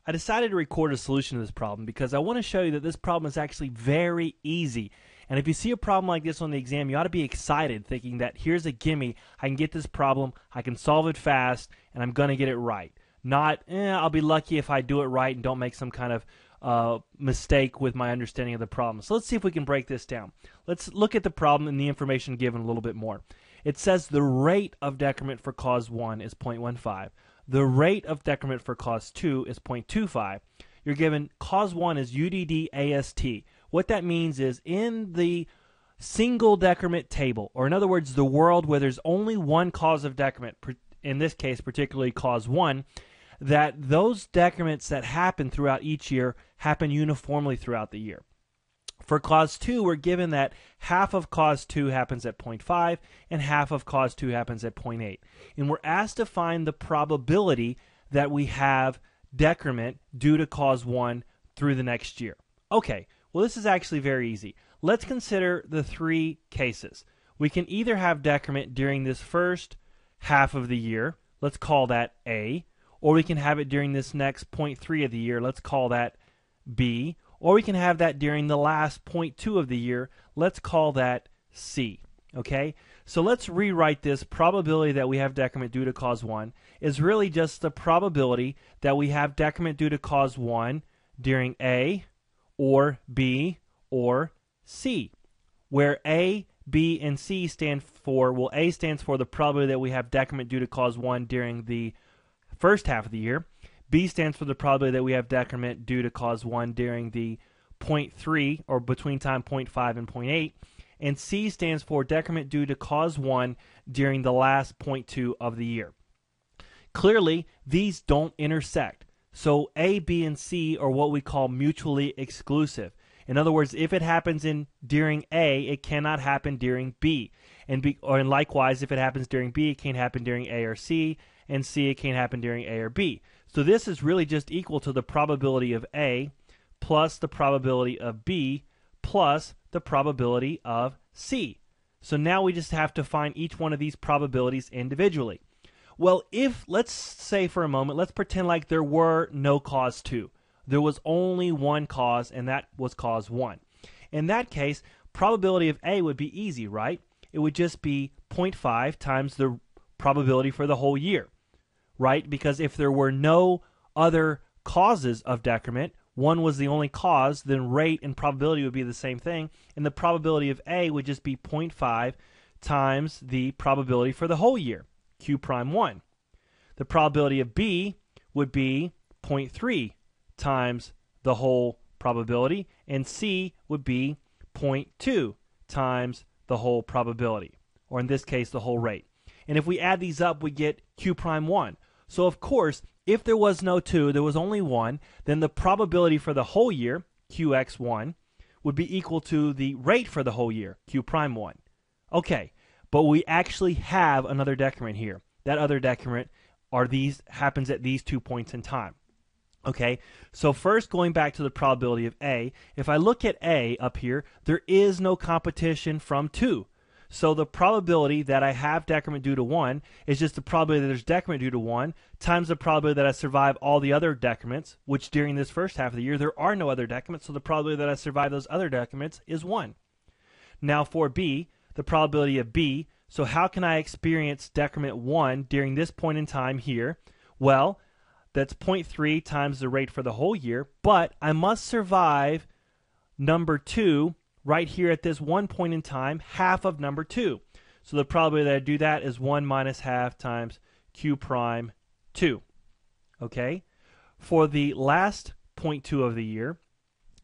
I decided to record a solution to this problem because I want to show you that this problem is actually very easy. And if you see a problem like this on the exam, you ought to be excited, thinking that here's a gimme, I can get this problem, I can solve it fast, and I'm going to get it right. Not, I'll be lucky if I do it right and don't make some kind of mistake with my understanding of the problem. So let's see if we can break this down. Let's look at the problem and the information given a little bit more. It says the rate of decrement for cause 1 is 0.15. The rate of decrement for cause 2 is 0.25. You're given cause 1 is UDD AST. What that means is in the single decrement table, or in other words, the world where there's only one cause of decrement, in this case particularly cause 1, that those decrements that happen throughout each year happen uniformly throughout the year. For cause 2, we're given that half of cause 2 happens at 0.5 and half of cause 2 happens at 0.8. And we're asked to find the probability that we have decrement due to cause 1 through the next year. Okay, well this is actually very easy. Let's consider the three cases. We can either have decrement during this first half of the year, let's call that A, or we can have it during this next 0.3 of the year, let's call that B, or we can have that during the last 0.2 of the year, let's call that C. Okay, so let's rewrite this. Probability that we have decrement due to cause 1 is really just the probability that we have decrement due to cause 1 during A or B or C, where A, B, and C stand for, well, A stands for the probability that we have decrement due to cause 1 during the first half of the year. B stands for the probability that we have decrement due to cause 1 during the 0.3 or between time 0.5 and 0.8. And C stands for decrement due to cause 1 during the last 0.2 of the year. Clearly, these don't intersect. So A, B, and C are what we call mutually exclusive. In other words, if it happens during A, it cannot happen during B. And likewise, if it happens during B, it can't happen during A or C, and C, it can't happen during A or B. So this is really just equal to the probability of A plus the probability of B plus the probability of C. So now we just have to find each one of these probabilities individually. Well, let's say for a moment, let's pretend like there were no cause 2. There was only one cause, and that was cause 1. In that case, probability of A would be easy, right? It would just be 0.5 times the probability for the whole year, right? Because if there were no other causes of decrement, 1 was the only cause, then rate and probability would be the same thing, and the probability of A would just be 0.5 times the probability for the whole year, Q prime 1. The probability of B would be 0.3 times the whole probability, and C would be 0.2 times the whole probability, or in this case, the whole rate. And if we add these up, we get Q prime 1. So of course, if there was no 2, there was only 1, then the probability for the whole year, QX1, would be equal to the rate for the whole year, Q prime 1. Okay, but we actually have another decrement here. That other decrement happens at these 2 points in time. Okay, so first going back to the probability of A, if I look at A up here, there is no competition from 2. So the probability that I have decrement due to 1 is just the probability that there's decrement due to 1 times the probability that I survive all the other decrements, which during this first half of the year there are no other decrements, so the probability that I survive those other decrements is 1. Now for B, the probability of B, so how can I experience decrement 1 during this point in time here? Well, that's 0.3 times the rate for the whole year, but I must survive number 2 right here at this one point in time, half of number 2. So the probability that I do that is 1 minus half times Q prime 2. Okay? For the last 0.2 of the year,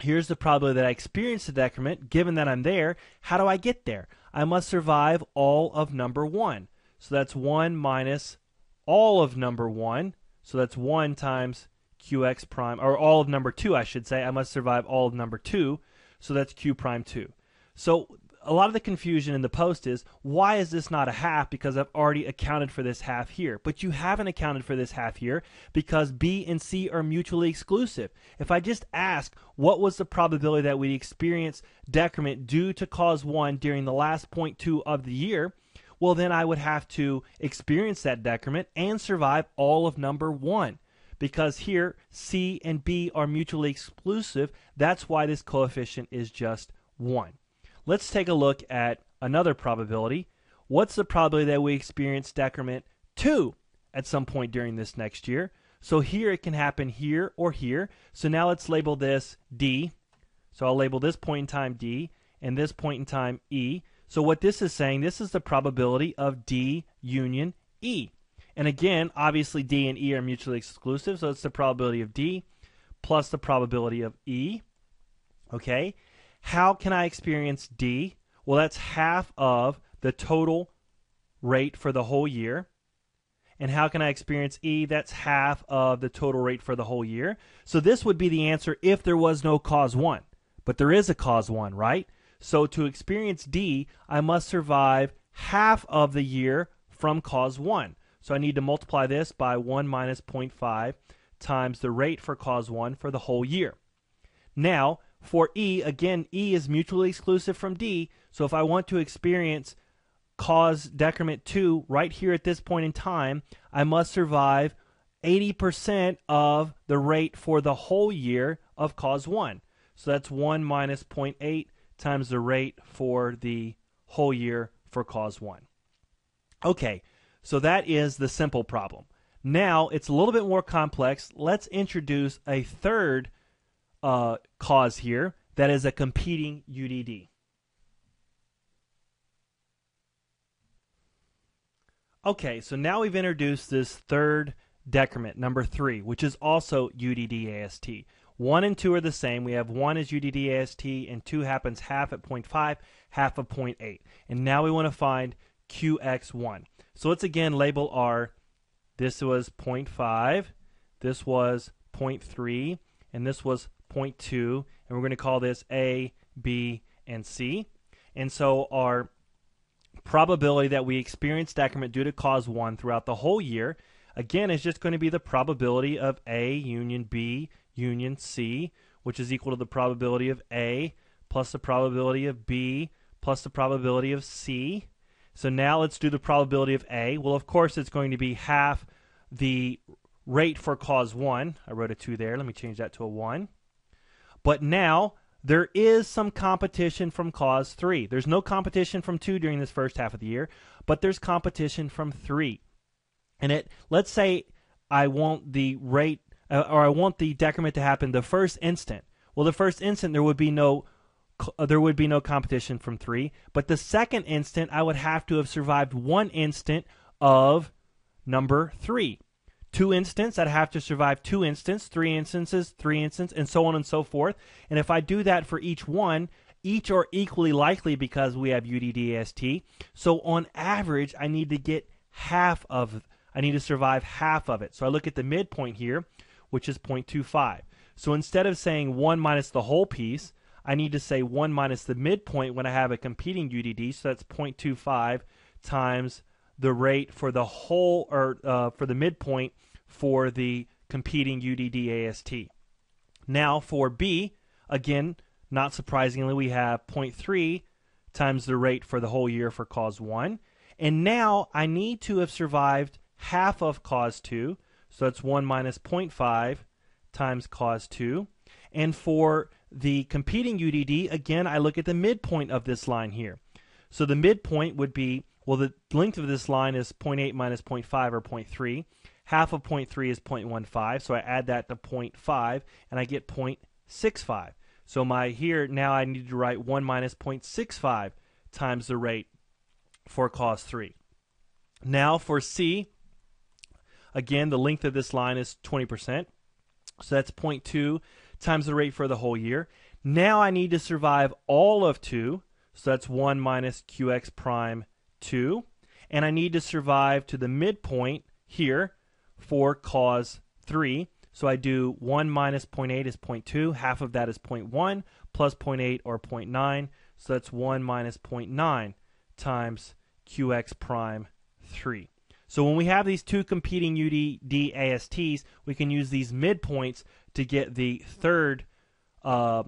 here's the probability that I experience the decrement. Given that I'm there, how do I get there? I must survive all of number 1. So that's 1 minus all of number 1. So that's 1 times QX prime, or all of number 2, I should say. I must survive all of number 2. So that's Q prime 2. So a lot of the confusion in the post is, why is this not a half? Because I've already accounted for this half here. But you haven't accounted for this half here because B and C are mutually exclusive. If I just ask, what was the probability that we'd experience decrement due to cause 1 during the last 0.2 of the year, well then I would have to experience that decrement and survive all of number 1. because here C and B are mutually exclusive. That's why this coefficient is just 1. Let's take a look at another probability. What's the probability that we experience decrement 2 at some point during this next year? So here it can happen here or here. So now let's label this D. So I'll label this point in time D and this point in time E. So what this is saying, this is the probability of D union E. And again, obviously D and E are mutually exclusive, so it's the probability of D plus the probability of E. Okay, how can I experience D? Well, that's half of the total rate for the whole year. And how can I experience E? That's half of the total rate for the whole year. So this would be the answer if there was no cause 1. But there is a cause 1, right? So to experience D, I must survive half of the year from cause 1. So I need to multiply this by 1 minus 0.5 times the rate for cause 1 for the whole year. Now, for E, again, E is mutually exclusive from D. So if I want to experience cause decrement 2 right here at this point in time, I must survive 80% of the rate for the whole year of cause 1. So that's 1 minus 0.8 times the rate for the whole year for cause 1. Okay, so that is the simple problem. Now it's a little bit more complex. Let's introduce a third cause here that is a competing UDD. Okay, so now we've introduced this third decrement, number 3, which is also UDD-AST. 1 and 2 are the same. We have 1 is UDD-AST, and 2 happens half at 0.5, half of 0.8. And now we want to find QX1. So let's again label our, this was 0.5, this was 0.3, and this was 0.2, and we're going to call this A, B, and C. And so our probability that we experience decrement due to cause 1 throughout the whole year, again, is just going to be the probability of A union B union C, which is equal to the probability of A plus the probability of B plus the probability of C. So now let's do the probability of A. Well, of course, it's going to be half the rate for cause 1. I wrote a 2 there. Let me change that to a 1. But now there is some competition from cause 3. There's no competition from 2 during this first half of the year, but there's competition from 3. And let's say I want the rate, or I want the decrement to happen the first instant. Well, the first instant there would be no competition from 3, but the second instant I would have to have survived 1 instant of number 3. 2 instants, I'd have to survive 2 instants, 3 instances, 3 instants, and so on and so forth. And if I do that for each one, each are equally likely because we have UDD-AST. So on average, I need to survive half of it. So I look at the midpoint here, which is 0.25. So instead of saying 1 minus the whole piece, I need to say 1 minus the midpoint when I have a competing UDD. So that's 0.25 times the rate for the whole, or for the midpoint for the competing UDD-AST. Now for B, again, not surprisingly, we have 0.3 times the rate for the whole year for cause 1. And now I need to have survived half of cause 2. So that's 1 minus 0.5 times cause 2. And for the competing UDD, again, I look at the midpoint of this line here. So the midpoint would be, well, the length of this line is 0.8 minus 0.5, or 0.3. Half of 0.3 is 0.15, so I add that to 0.5, and I get 0.65. So here, now I need to write 1 minus 0.65 times the rate for cause 3. Now for C, again, the length of this line is 20%. So that's 0.2 times the rate for the whole year. Now I need to survive all of 2. So that's 1 minus QX prime 2. And I need to survive to the midpoint here for cause 3. So I do 1 minus 0.8 is 0.2. Half of that is 0.1 plus 0.8, or 0.9. So that's 1 minus 0.9 times QX prime 3. So when we have these two competing UDD-ASTs, we can use these midpoints to get the third, to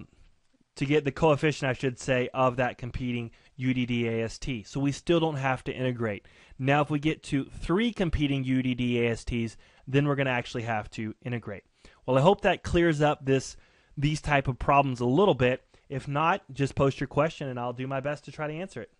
get the coefficient, I should say, of that competing UDD-AST. So we still don't have to integrate. Now if we get to 3 competing UDD-ASTs, then we're going to actually have to integrate. Well, I hope that clears up these type of problems a little bit. If not, just post your question and I'll do my best to try to answer it.